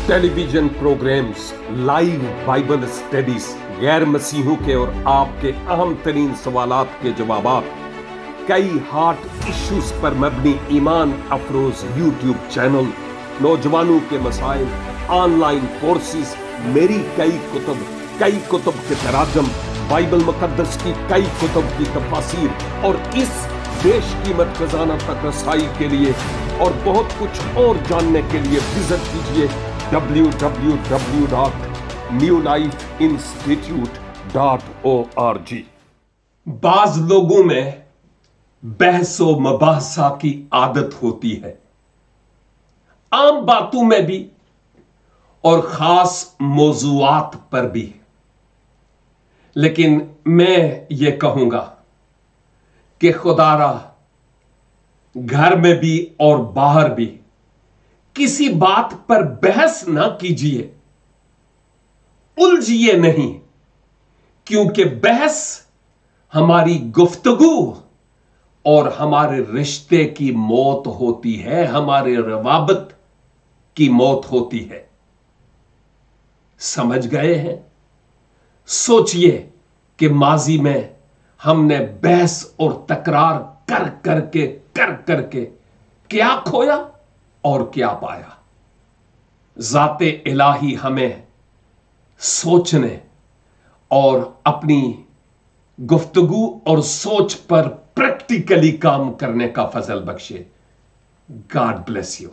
Television programs, live Bible studies, गैर मसीहों के और आपके अहम तरीन सवालात के जवाबात, कई हार्ट इश्यूज पर मबनी ईमान अफरोज यूट्यूब चैनल, नौजवानों के मसाइल, ऑनलाइन कोर्सेज, मेरी कई कुतुब के तराजम, बाइबल मुकद्दस की कई कुतुब की तफासीर और इस बेशकीमत खजाना तक रसाई के लिए और बहुत कुछ और जानने के लिए विजिट कीजिए www.newlifeinstitute.org। बाज लोगों में बहसो मबासा की आदत होती है, आम बातों में भी और खास मौजूआत पर भी। लेकिन मैं ये कहूंगा कि खुदारा घर में भी और बाहर भी किसी बात पर बहस ना कीजिए, उलझिए नहीं, क्योंकि बहस हमारी गुफ्तगू और हमारे रिश्ते की मौत होती है, हमारे रवाबत की मौत होती है। समझ गए हैं? सोचिए कि माजी में हमने बहस और तकरार कर करके क्या खोया और क्या पाया। ज़ाते इलाही हमें सोचने और अपनी गुफ्तगू और सोच पर प्रैक्टिकली काम करने का फजल बख्शे। God bless you.